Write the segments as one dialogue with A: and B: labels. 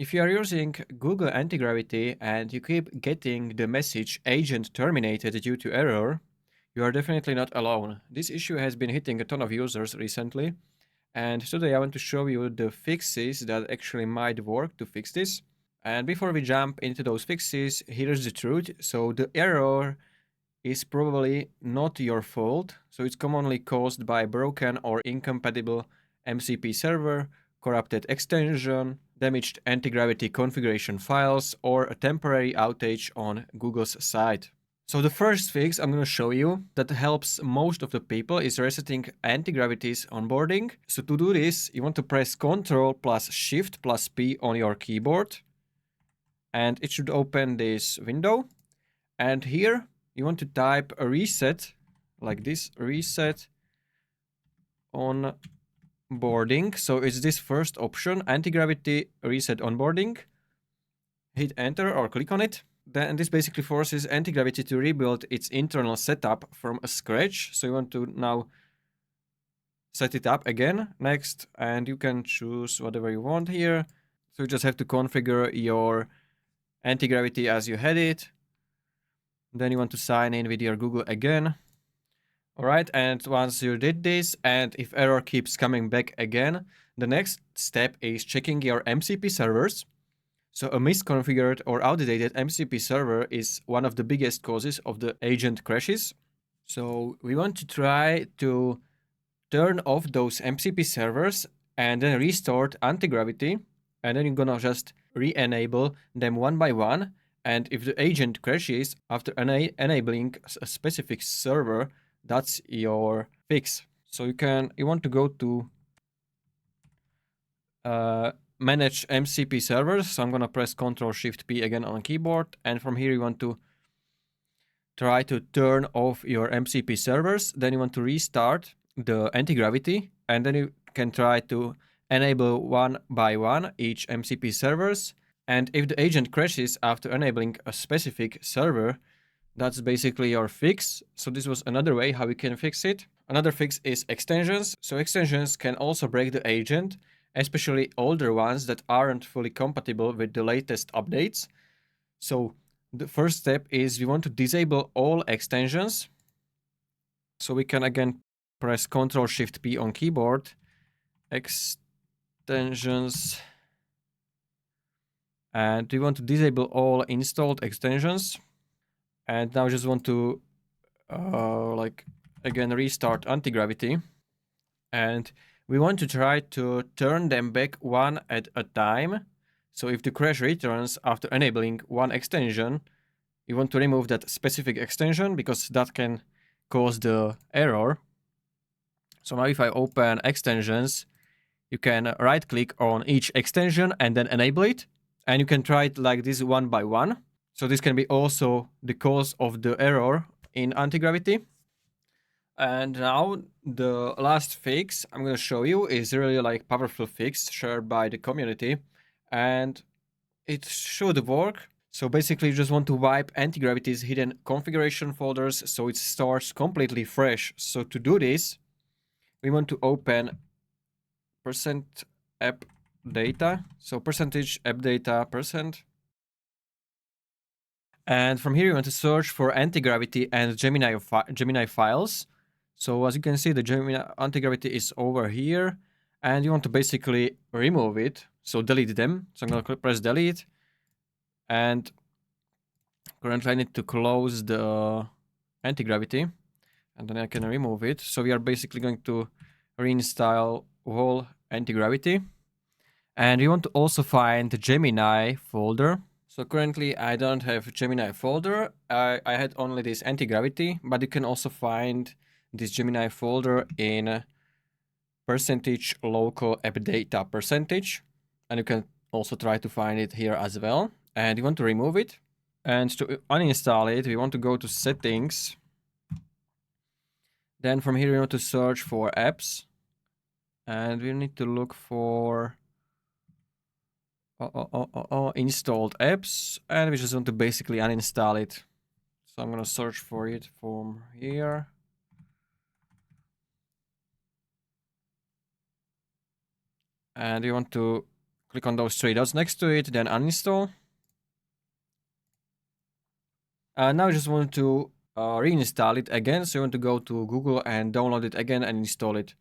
A: If you are using Google Antigravity and you keep getting the message agent terminated due to error, you are definitely not alone. This issue has been hitting a ton of users recently, and today I want to show you the fixes that actually might work to fix this. And before we jump into those fixes, here's the truth. So the error is probably not your fault. So it's commonly caused by broken or incompatible MCP server, corrupted extension, damaged anti-gravity configuration files, or a temporary outage on Google's site. So the first fix I'm going to show you that helps most of the people is resetting anti-gravity's onboarding. So to do this, you want to press Ctrl plus Shift plus P on your keyboard, and it should open this window. And here you want to type a reset, like this, reset onboarding. So it's this first option, anti-gravity reset onboarding. Hit enter or click on it. Then this basically forces Antigravity to rebuild its internal setup from scratch. So you want to now set it up again. Next, and you can choose whatever you want here. So you just have to configure your Antigravity as you had it. Then you want to sign in with your Google again. Alright, and once you did this, and if error keeps coming back again, the next step is checking your MCP servers. So a misconfigured or outdated MCP server is one of the biggest causes of the agent crashes. So we want to try to turn off those MCP servers and then restart Antigravity. And then you're gonna just re-enable them one by one. And if the agent crashes after enabling a specific server, that's your fix. So you want to go to manage MCP servers. So I'm gonna press Ctrl Shift P again on keyboard, and from here you want to try to turn off your MCP servers. Then you want to restart the anti-gravity, and then you can try to enable one by one each MCP servers. And if the agent crashes after enabling a specific server, that's basically your fix. So this was another way how we can fix it. Another fix is extensions. So extensions can also break the agent, especially older ones that aren't fully compatible with the latest updates. So the first step is we want to disable all extensions. So we can again press Ctrl Shift P on keyboard, extensions, and we want to disable all installed extensions. And now I just want to again restart anti-gravity, and we want to try to turn them back one at a time. So if the crash returns after enabling one extension, you want to remove that specific extension because that can cause the error. So now if I open extensions, you can right click on each extension and then enable it, and you can try it like this one by one. So this can be also the cause of the error in anti-gravity. And now the last fix I'm going to show you is really like powerful fix shared by the community, and it should work. So basically you just want to wipe anti-gravity's hidden configuration folders so it starts completely fresh. So to do this, we want to open %app data. So %app data %. And from here you want to search for anti-gravity and Gemini files. So as you can see, the Gemini anti-gravity is over here, and you want to basically remove it. So delete them. So I'm gonna press delete, and currently I need to close the anti-gravity, and then I can remove it. So we are basically going to reinstall whole anti-gravity, and we want to also find the Gemini folder. So currently I don't have Gemini folder. I had only this anti-gravity, but you can also find this Gemini folder in %local app data %, and you can also try to find it here as well. And you want to remove it, and to uninstall it we want to go to settings. Then from here we want to search for apps, and we need to look for installed apps, and we just want to basically uninstall it. So I'm gonna search for it from here. And you want to Click on those three dots next to it, then uninstall. Now I just want to reinstall it again. So you want to go to Google and download it again and install it.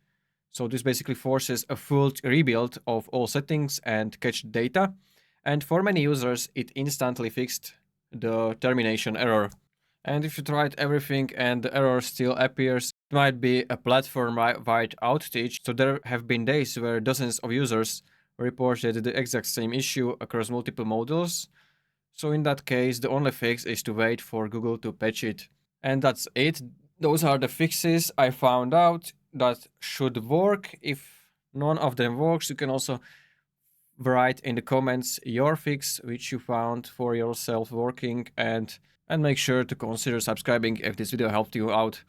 A: So this basically forces a full rebuild of all settings and cached data. And for many users, it instantly fixed the termination error. And if you tried everything and the error still appears, it might be a platform-wide outage. So there have been days where dozens of users reported the exact same issue across multiple models. So in that case, the only fix is to wait for Google to patch it. And that's it. Those are the fixes I found out that should work. If none of them works, you can also write in the comments your fix which you found for yourself working, and make sure to consider subscribing if this video helped you out.